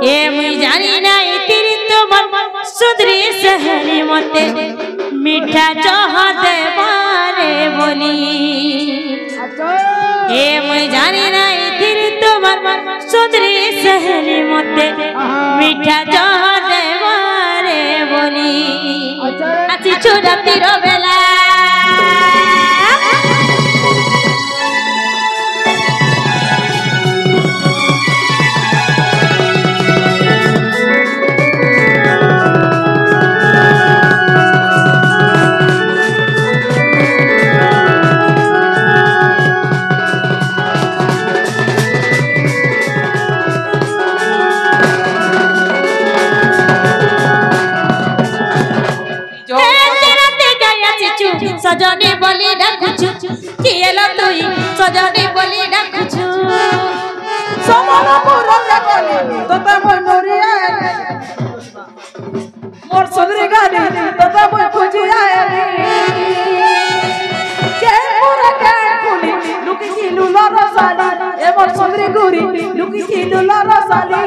ए मुई जानी ना तेरी तुम्हार सुधरी सहरी मते मीठा चाह देवारे बोली ए मुई जानी ना तेरी तुम्हार सुधरी सहरी मते मीठा चाह देवारे बोली अच्छी छोड़ा तेरा बेला सजनी बोली डाकुछु किएला तुई सजनी बोली डाकुछु समना पुरले बोली तोता मनोरिया मोर सुंदरी गाली तोता मोर खुजिया के पूरा के खुली लुकी किलु लरसाली ए मोर सुंदरी गुरी लुकी किलु लरसाली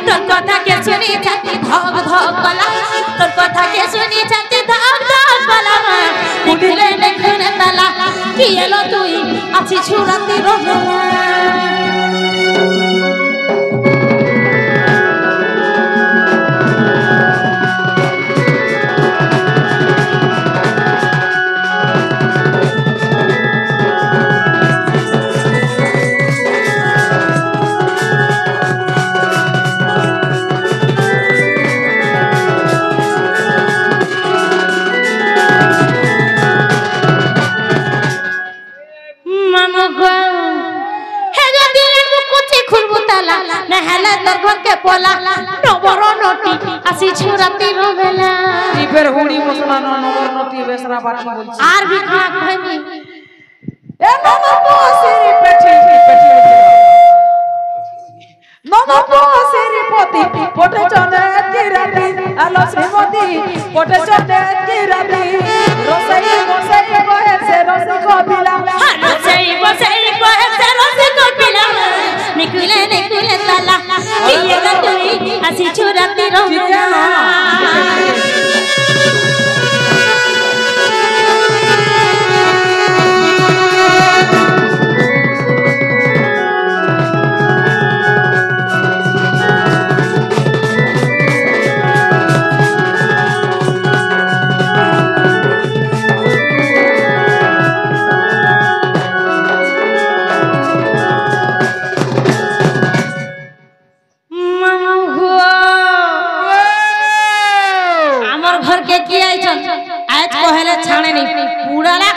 तोर कथा के सुनी छाती धक धक कला तोर कथा के सुनी छाती धक धक कला देखले देखले ताला किएला तुई आछि छुराती रोला पोला नबरो नटी आसी छुराती रोवेला ई फेर हुड़ी मसला न नबर नटी बेसरा बाटी बोलছি আর भी खाक भाई ए नमो पोसेरी पेठी नमो पोसेरी पोती पोटे चने की राती आलो श्रीमती पोटे चने की राती रोसई रोसई कोहे से रोसई को बिला रोसई रोसई कोहे से रोसई को बिला निकले निकले ताला ये गतुई आसी छुराती रोवेला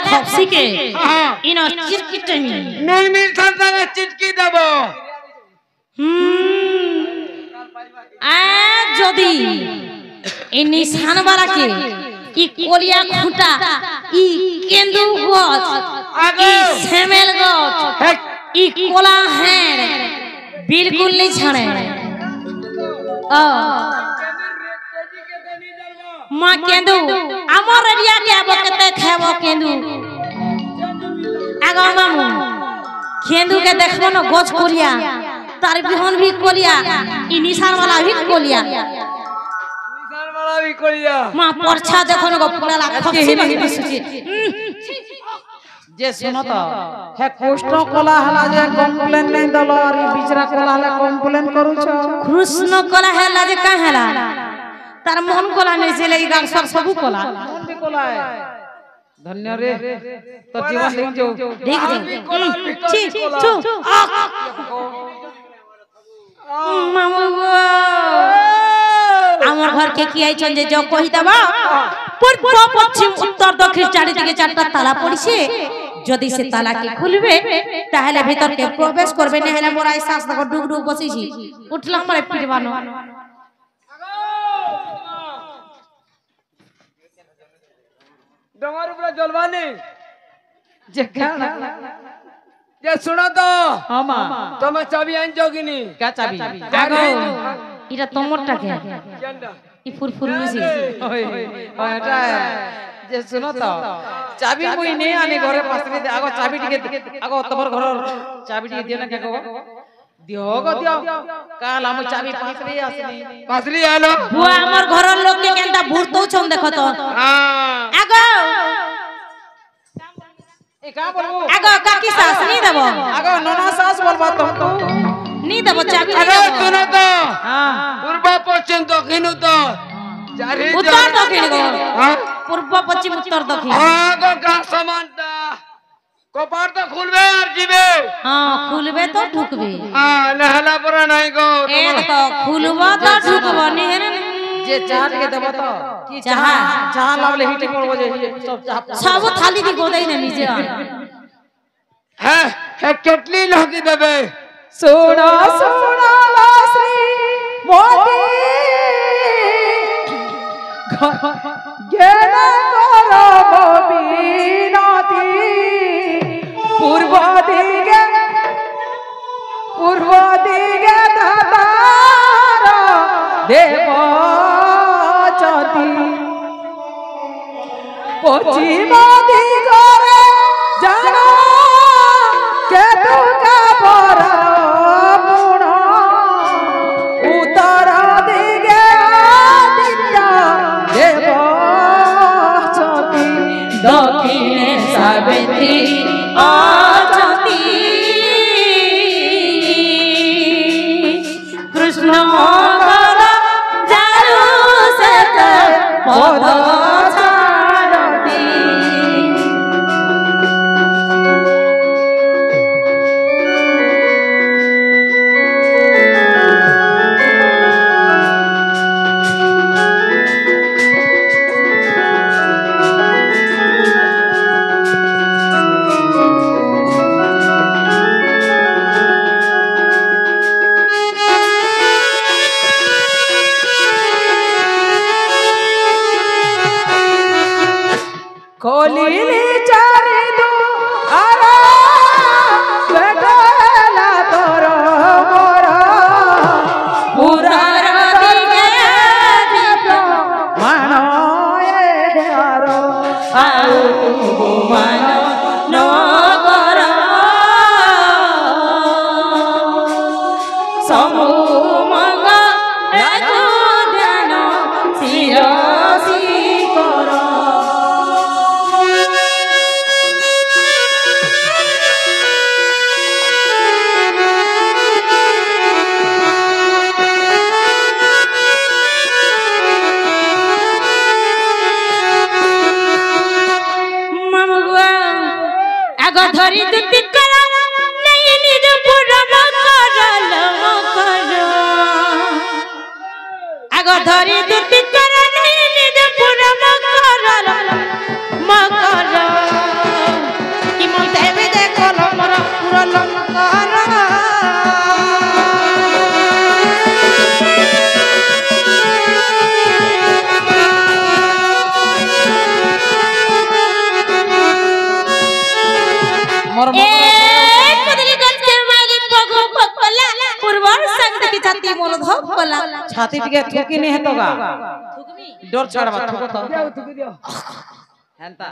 खपसी के इन चिटकी नहीं मिल सकता है चिटकी देबो जदी इ निशान वाला के इ कोलिया खूंटा इ केंदू गछ इ सेमेल गछ इ कोला है बिल्कुल नहीं छाड़े मां केंदू हमर एरिया के आबो कते खाबो केंदू आगा मामू केंदू के देखबो न गछ कोलिया तार बिहन भी कोलिया इ निशान वाला भी कोलिया भी कोलिया मां परछा देखो न पुराला खपसी में सुची जे सुनो तो हे कोष्ठ कोला हला जे कंप्लेन नहीं दलो और बिचरा कोला हला कंप्लेन करू छ कृष्ण कोला हला जे का हला तार मन कोला नहीं से लई गाल सब सब कोला मन भी कोला है धन्य रे तो जीवन लिख जो देख छी छु मामू আমার ঘর কে কি আইছন যে জগ কহি দেবা পূর্ব পশ্চিম উত্তর দক্ষিণ চারিদিকে চারটা তালা পড়িছে যদি সে তালা কে খুলবে তাহলে ভিতর কে প্রবেশ করবে না হলে মোরা শ্বাস দেখো ডুব ডুব বসিছি উঠলাম আমারে পিটবানো डोंगर ऊपर जलवानी जे गाना जे सुनो तो हां मां तुम्हें चाबी आन जोगिनी क्या चाबी আগো এটা তোমরটা কে केंदा ই ফুরফুর মিছি ओए এটা जे सुनो तो चाबी मुई नहीं आने घरे पास में आगो चाबी टिके आगो तमर घर चाबी टिके देना क्या कहो दियो गो दियो काल हम चाबी पासरी आसनी पासरी आलो बुआ हमर घरर लोग के केनता भूरतो छन देखो तो हां आगो ए का बोलबो आगो काकी सास नहीं देबो आगो नोना सास बोलबा तुम तो नहीं देबो चाबी अरे सुनो तो हां पूर्व पश्चिम दक्षिण उत्तर चारि उत्तर दक्षिण गो हां पूर्व पश्चिम उत्तर दक्षिण हां गो का समानता कपार तो खुलबे और जीबे हां खुलबे तो ढुकबे हां नहला पर नहीं गो ए देखो खुलबो तो ढुकबो नहीं है जे चाट के देबो तो की चाहा चाहा लावले हिट पड़बो जे सब चाहा सब थाली दी गोदाई ने नीचे है केटली लगी देबे सोना सोना ला श्री मोदी ज्ञान करो बिनाती पूर्व दिगे दातार देव चती पश्चिम दिगरे जाना केतु का बरा मुण उत्तर दिगे दिव्या देव चती दक्षिणे सावित्री आचती कृष्ण मगर जारू सत पद छाड़ती खोलीली चारी दू आरा बेटला तोर मोर पूरा दिगे दीप मानो ए आरो आउ मन नगर समूमग राजु ध्यान शिरसी कर धरी दुति कर नहीं निज पुरम करल कर आगो धरी दुति कर नहीं निज पुरम करल मकर कि मन देवे देखल मोर पुरल कर छाती टिके थूकी नहीं है तोगा डोर छाड़वा थूको तो थुक दियो हंता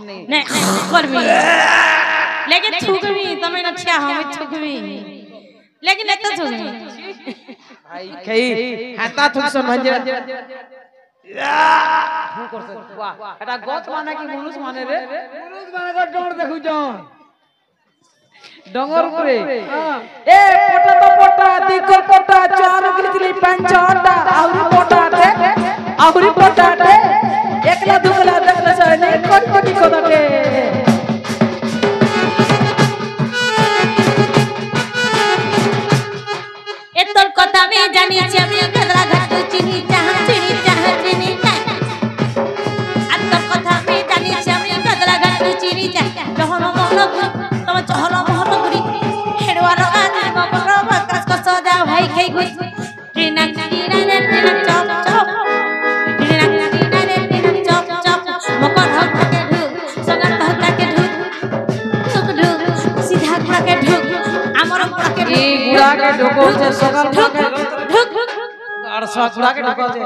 नहीं नहीं करबी लेकिन छुकबी तमे अच्छा हम छुकबी लेकिन एत छुकबी भाई कई हंता थूक सन भंजे थूक कर वाह एटा गोत माने की मनुष्य माने रे पुरुष माने को डोर देखु जान डोंगर रे ए पोटा तो पोटा दिकर पोटा चार गिरतली पंचाटा आहुरी पोटा दे एकला दुगला देखला सय नहीं कोटी को दे एतोर कथा में जानी छी আমি कदरा घाट चिनी चाह चिनी अतोर कथा में जानी छी আমি कदरा घाट चिनी चाह जहन मन तम चहल मोहन गुरी हेडवार आज बाबर बकस को सजा भाई खई गुस ट्रेना ट्रेना चप चप ट्रेना चप चप मकर हक के ढुक संगत हक के ढुक ढुक सीधा के ढुक हमर के ई गुड़ा के ढोको से सगल ढुक ढुक और ससुरा के ढोको से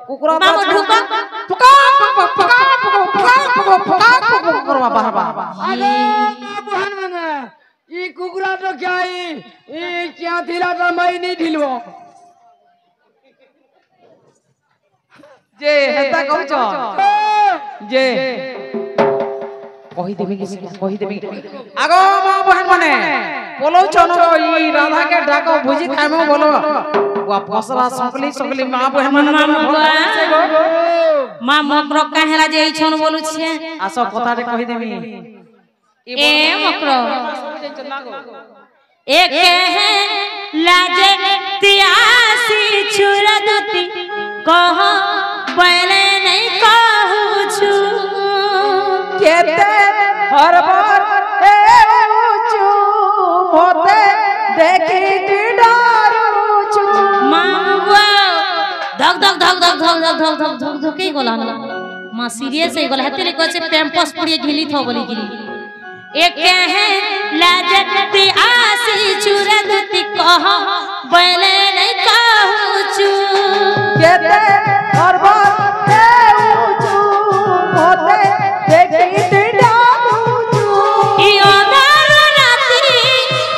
कुकुरा मामो ढुका पुका करवा बाहर आगे मोहन मने ई कुकुरा तो क्या ई क्या थिला तो मैं नहीं ढिलबो जे हेता कहछ जे कहि देबे आगो मां बहन माने बोलो छनो ई राधा के डाको भुजी खाइमो बोलो वा फसला सकली मां बहन माने मां मकरो काहेला जे छन बोलु छिए आसो कथा रे कहि देबी ए मकरो एक है लाजे तियासी छुरदती कह बोले नहीं कहू छु केते हर बार ए ऊंचू होते देखी डरू छु मांगवा धक धक धक धक धक धक धक धक धक धक के गोला मां सीरियस है गोला हेते को से पैम्पस पुड़ी ढिली थो बोली गिरी एक है लाजती आसी चुरदती कह बोले नहीं कहू छु केते हर बार ए ऊंचू होते देखी डरू छु इयो दार राती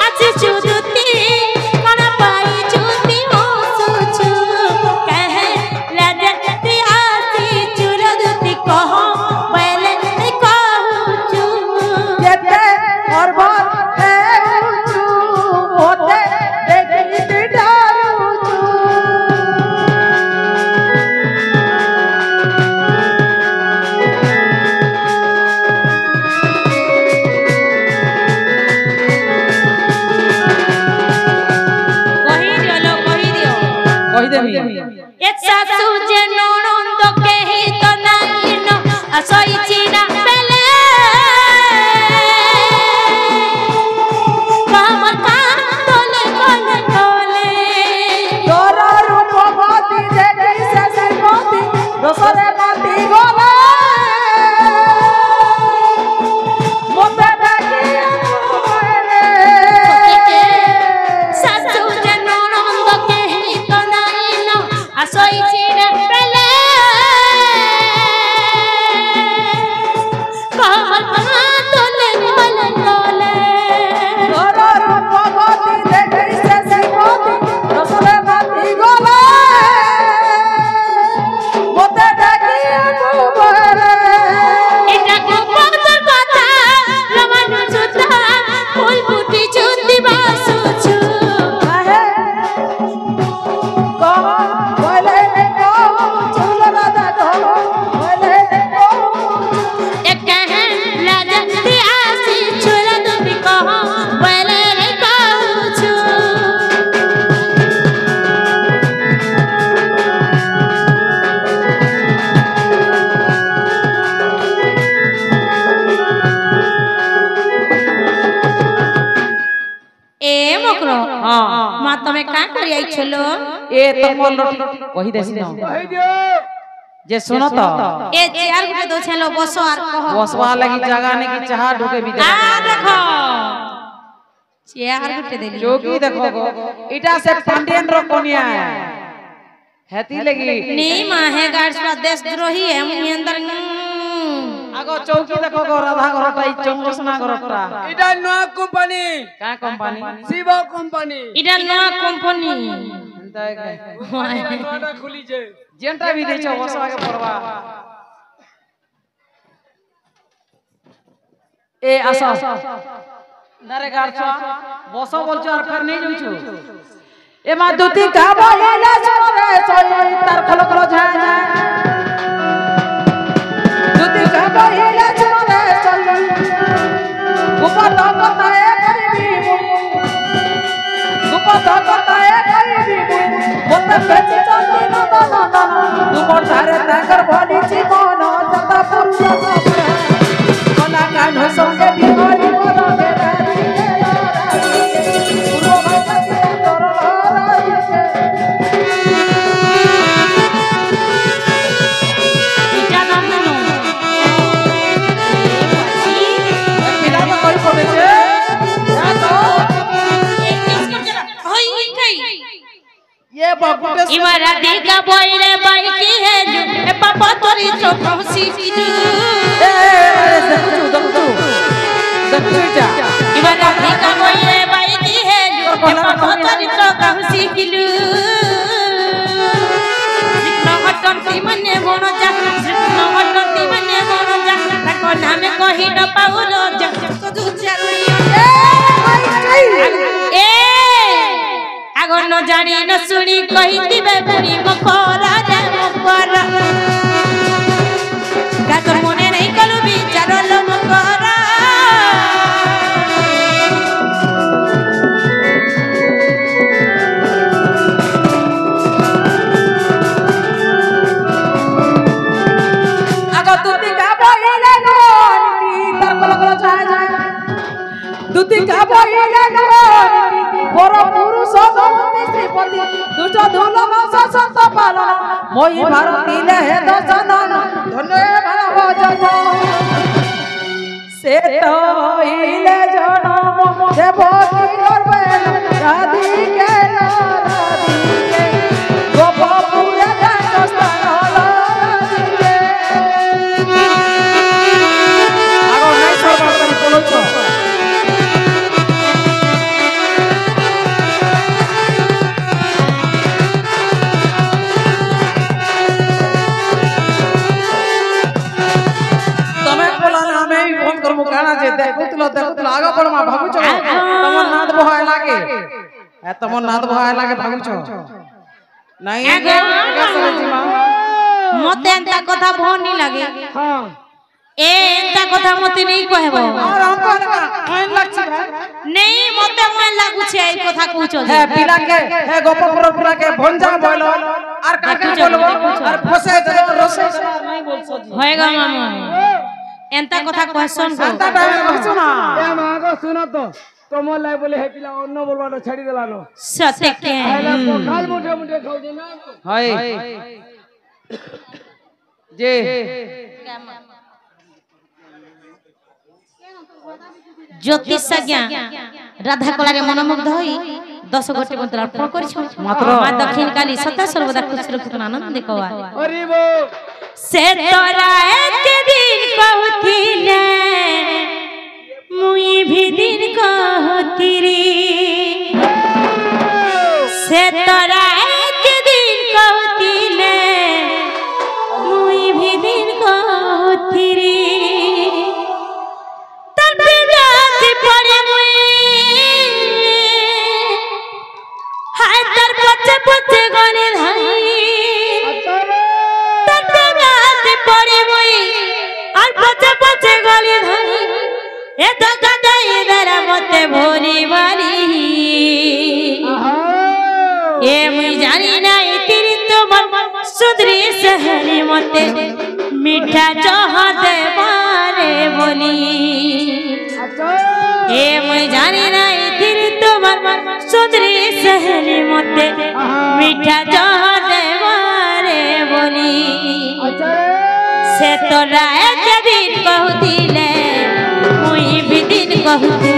अच्छी चुदती कण पाई चुती हो सुछु कहे लाजती आसी चुरदती कह बोले नहीं कहू छु केते हर बार ए ऊंचू होते देखी डरू छु कहि देबी ए सासू जे ननंद केहि तो नाही न असई चिना पेले कमर का तोले कोले कोले तोरा रूप मोती देखी से मोती दोसरे मोती गोला मोते देखी सासू जे ननंद केहि तो नाही न असई चिना पेले कमर का तोले कोले कोले तोरा रूप मोती देखी से मोती दोसरे मोती गोला मोते देखी এটা গোপন কথা রমানু সুতা ফুল ফুটি চুতি বাসুছু आहे को बोले को झूल राधा को बोले को একা হ্যাঁ লাজতি আসি ছুরা দুটি কহ বলে রে কাউছু এ মকর हां মা তুমি কা করি আইছলো ए तमल रोटी कहि देसी न कह दियो जे सुनो तो এ চেয়ার গুলো দো ছেলো বসো আর কহ बसवा लगी जगह ने की चाह ढुके भी आ देखो চেয়ার গুটে দেলি चौकी देखो गो इटा से पांडियन रो कोनिया हेती लगी नी माहे गार्ड्स का देशद्रोही है मुनी अंदर आगो चौकी देखो गो राधा घरटा ई चंगसना घरटा इटा नया कंपनी का कंपनी शिवा कंपनी इडा नया कंपनी एंता नया खुली छे जेंटा भी देछो बसवा के पड़वा ए आसा नारे गारछो बसो बोलछो और फिर नहीं जाउछो ए मा दुती का बोले छोरे सोई तार खलो खलो झा झा दुती का बोले छोरे सोई ऊपर तो बताए गरीबी ऊपर तो बताए गरीबी मोते बेची चलती न दाना ऊपर धारे ताकर भली छी कोन जता पुरुष कोना कान संगे बिहारी मोरा बेटा इडा नाम नो मिला में कोई पड़े छे या तो ये बाबूटे इमारा दिगा बोइले बाइकी है जु ए पापा तोरी तो पहुंची की जु ए देखू देखू इबार राधिका बइए बाईती है ए पथ चरित्र कहु शिखिलु कृष्ण हटंती मने बण जा कृष्ण हटंती मने बण जा ताको नामे कहि न पाउलो जग जग दुचारुणी ए आगो न जानी न सुनी कहितिबे पुरी मकरा रे मकरा गातर मने नहीं कलु विचार लो मकरा आगो तुती का बइले नोनी तर कल जाय तुती का बइले नोनी पर पुरुष गमति श्रीपति दुष्ट धूल वंश संत पालन मोहि भारती ले हे दशनन धन्य भाव जन से तो इले जनम देवकी करबे राधिके राधिके गोपपुर दासस्थान राधिके आगो नहीं छोड़ बात बोलो छो देखुतलो आगे बढ़ मा भागु छ तमन नाद बहाय लागे तमन नाद बहाय लागे भागु छ नहीं मते एंता कथा भोनी लागे हां ए एंता कथा मते नहीं कहबो और हम कहना ओन लागछ नहीं मते मन लागु छे ए कथा कहूछो हे पिला के हे गोपपुर पिला के भंजा बोलो और काका बोलबो और फसे देलो रसे नहीं बोलछो होएगा मामा एंता कथा कहसन को एंता टाइम कहछो ना ए मागो सुनो तो तमो लाई बोले हे पिला अन्न बोलबानो छाड़ी देलानो सत्य के काल मुठे मुठे खाउ दे ना हाय जे ज्योतिष ज्ञा राधा कलारे मनमुग्ध होई 10 गोटे मंत्र अर्पण करिछ मात्र मां दक्षिण काली सदा सर्वदा खुश रखत आनंद देखवा अरे वो से तोरा एक दिन कहथिले मुई भी दिन कहती रे से तोरा एक दिन कहथिले मुई भी दिन कहती रे पड़े हाय तर पचे पचे गने धाई तर पड़े और पचे पचे गने धाई ए धक्का दे दरा मते भोली वाली ए मुई जानी नहीं तेरी तो मन सुधरी सहरी मते मीठा चाह दे मारे बोली ए मैं जानी नहीं फिर तुम्हार सुंदरी सहेली मते मीठा चाह दे मारे बोली से तो राय के दिन कहूतिले मुई भी दिन कहूती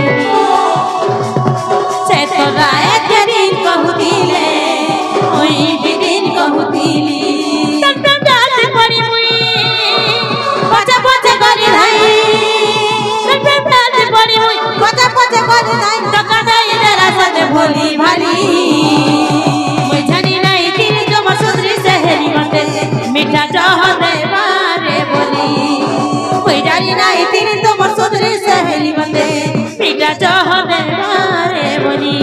से तो राय के दिन कहूतिले मुई भी दिन कहूतिली तब तक जात पड़ी मुई पचा पचा गली धाई पचा पचा गली धाई टका दई तेरा सदे भोली भाली मैं जानी नहीं तेरी जो मसुदरी सहेली मते मीठा चाह दे मारे बोली मैं जानी नहीं तेरी तो मसुदरी सहेली मते मीठा चाह दे मारे बोली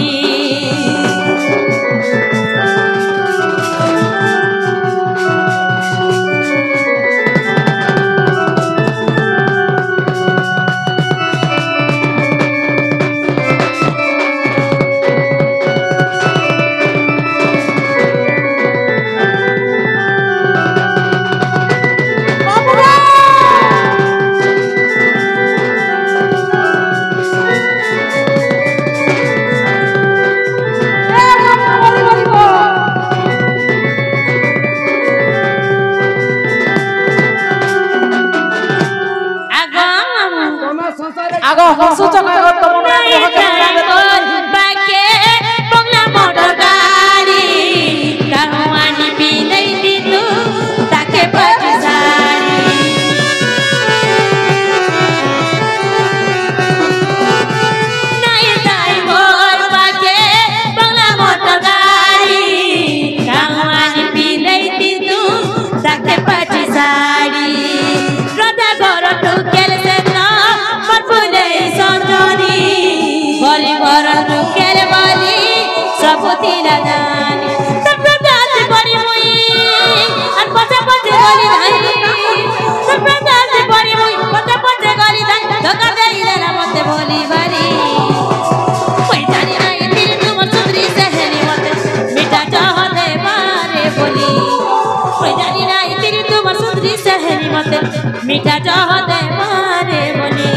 आगो हसु चका तो बाके बंगला मोटर गाड़ी कहवानी भी नहीं दी तू ताके पछाड़ी गली धाई तोर प्रकाश परी मुई पचे पचे गली धाई धोखा देई देला मते बोली बारी कोई जानी नहीं तेरी तुम सुंदरी सहेली मते मीठा चाह दे बारे बोली कोई जानी नहीं तेरी तुम सुंदरी सहेली मते मीठा चाह दे बारे बोली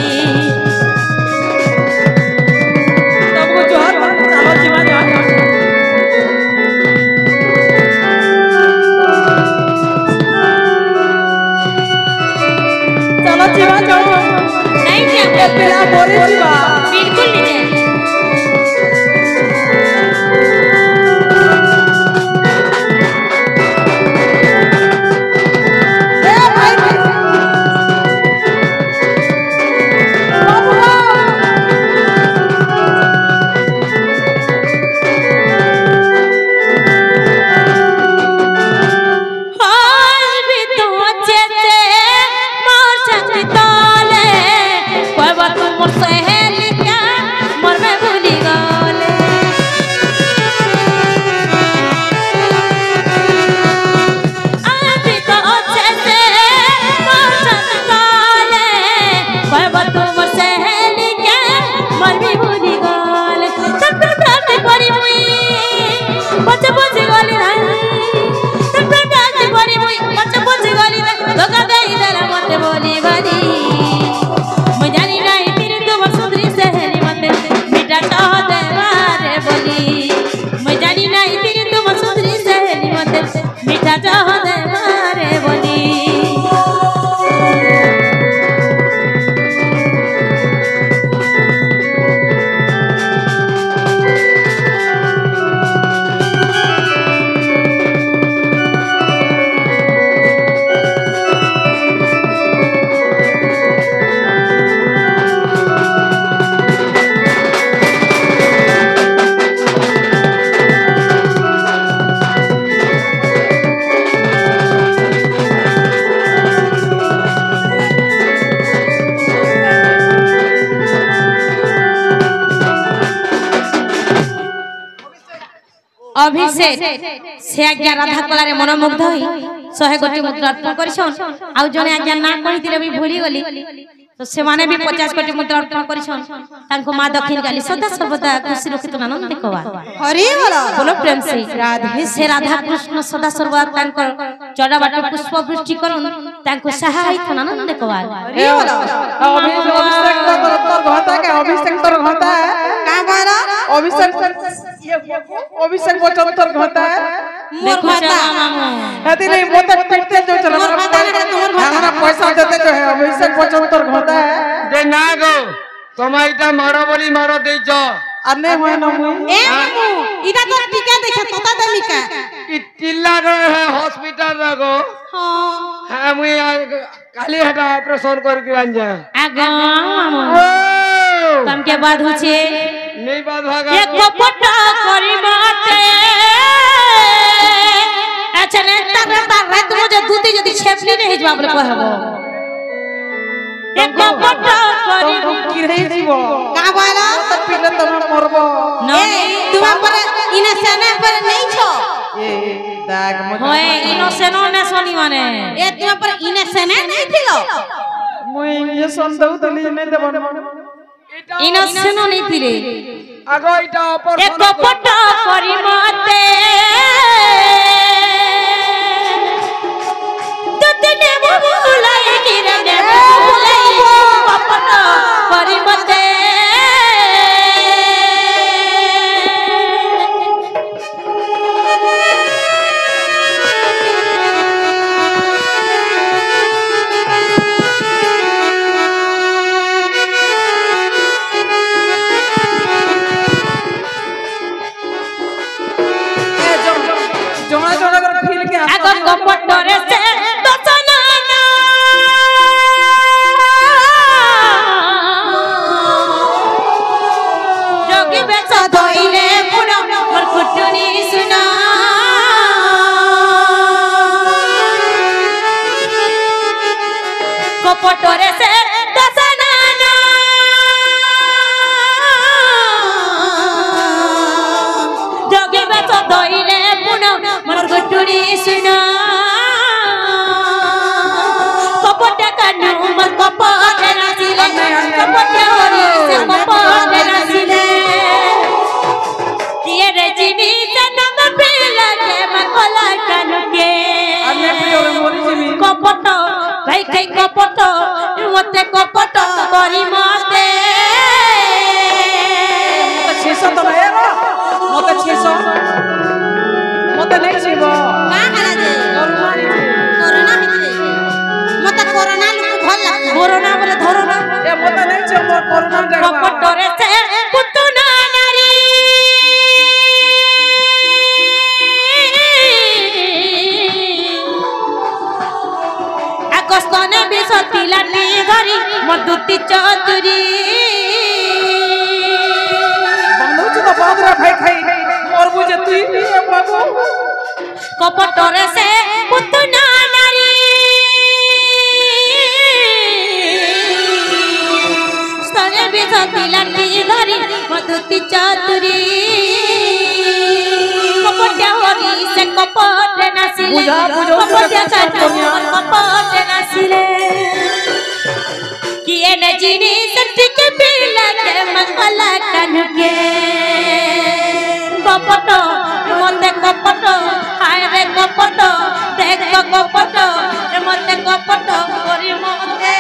तुमको जोहर चलो जीवन चलो जीवन चलो नहीं क्या पेला बोली जीवा बिल्कुल नहीं अभिषेक से आज्ञा राधा कलारे मनमुग्ध होई 100 कोटी मुद्रा अर्पण करिछन आ जने आज्ञा ना कहितिले भी भूली गली तो से माने भी 50 कोटी मुद्रा अर्पण करिछन तांको मां दक्षिण काली सदा सर्वदा खुशी रखित आनंद देखवा हरि बोलो प्रेम से राधे से राधा कृष्ण सदा सर्वदा तांकर चढ़ा बाट पुष्प वृष्टि करन तांको सहायत आनंद देखवा अभिषेक तो घाता के अभिषेक तो घाता का कहला अभिषेक बचन तो घाता देखो यदि नहीं मोते पिटते जो चला हमारा पैसा देते जो है अभिषेक बचन तो घाता है जे ना गो तुम्हारा मारो बोली मारो दे जो अन्य हुए ना ए मु इदा तो टीका देखा तोता दमिका चिल्ला रहे हैं हॉस्पिटल में गो हां हाँ मुझे काली हटा ऑपरेशन करके आंजा आगा कम के बाद होछे नहीं बात भागा एक पट्टा करी बाते अच्छा ने तार रात मुझे दूती जदी छेपली नहीं हिजवा बोले कहबो एक पट्टा करी गिरही जीवो का कहला तो पिले तुम मरबो ए तुम पर इने सेना पर नहीं छो ए दाग मत होए इनोसेनो ने सोनी माने ए तुम पर इने सेना नहीं थिलो मुई इंजेक्शन दउ तली नहीं देबन इनोसेनो नहीं थिले आगो इटा ऑपरेशन एक पट्टा करी माते तुतने बुलाए किरने बुलाए पट्टा करी माते कपटरे से दसनाना जोगी बेच धोइले पुरा मोर कुटुनी सुना कपटरे से दसनाना जोगी बेच धोइले पुरा मोर कुटुनी सुना ଖାଇ କପଟ ମତେ କପଟ କରି ମତେ छेस तो नहीं रो मते छेस मते नहीं छीबो का हला जे कोरोना हितरे मते कोरोना लोक भल लागला कोरोना बोले धरोना ए मते नहीं छे मोर कोरोना देखबा कपट रे से पुतुना नारी आकस्तने बिसतिला नी घरी मधुति चौधरी तो बादरा भाई खाई मोर बुझे तुई ए बाबू कपट रे से पुतुना नारी स्तने बिसतिला नी घरी मधुति चौधरी कपट हरी से कपट नासिले कपट कपट नासिले किए न जीनी सत्य के पिला के मंगला कनके कपट मते कपट हाय रे कपट देख कपट मते कपट करी मते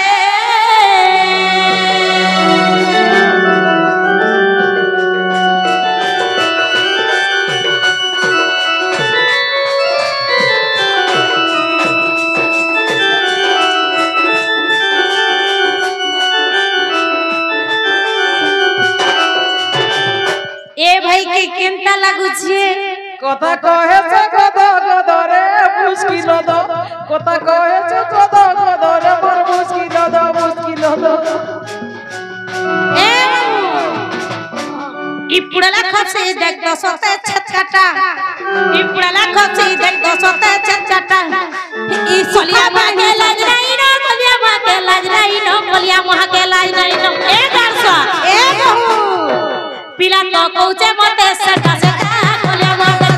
ए भाई के केनता लागु छे कथा कहे से गद गद रे मुश्किल द कथा कहे से गद गद रे मोर मुश्किल द ए इपुड़ला खसे देख दसते छटकाटा इपुड़ला खसे देख दसते छटकाटा ई सोलिया मागे लाज नहीं न कोलिया मागे लाज नहीं न कोलिया मागे लाज नहीं न ए गारसा ए बहू पिला तो कहूचे मते सटा सटा कोलिया मागे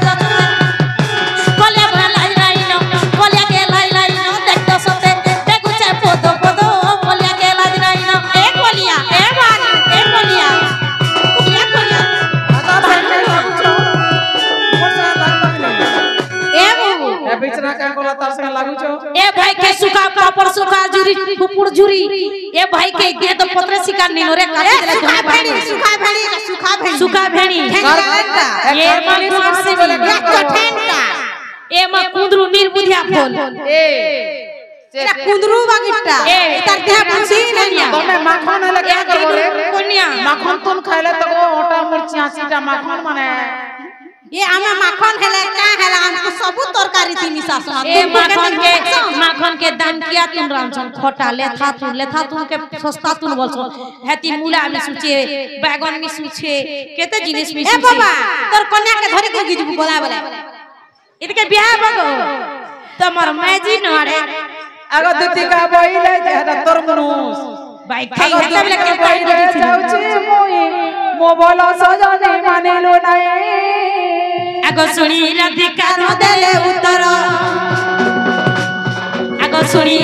कोलिया लाज नहीं न कोलिया के लाज नहीं न देख दसते देखुचे पोदो पोदो कोलिया के लाज नहीं न ए कोलिया ए बाल ए कोलिया बेचना का कोला तार संग लागू छो ए भाई के सुखा पापड़ सुखा जुरी फुपुड़ जुरी ए भाई के दे तो पत्र शिकार नहीं रे काटी दे सुखा भेड़ी ये मां से बोले ए मां कुंदरू निर्बुधिया फोन ए तेरा कुंदरू बागिटा तार देह पुसी नहीं तमे माखन ले क्या करबो रे कोनिया माखन तुम खाइले तो ओटा मिर्ची सीटा माखन माने ये आमे माखन हेले का हेला हमको सबु तरकारी थी मिसास ए माखन के दान किया तुम रामचंद खोटा ले था तुम के सस्ता तुम बोलछो हेती मूला में सुचे बैगन में सुचे केते जिनिस में ए सुचे बाबा तोर कन्या के धरि के गिजबू बोला इनके बियाह बगो तमर मैजी नरे आगो दुती का बइले जेहरा तोर मनुस भाई खाई हेता बले के बइले जाउची मोई मोबाइल सजने मानेलो नाही आगो सुनी राधिका देले उत्तर आगो सुनी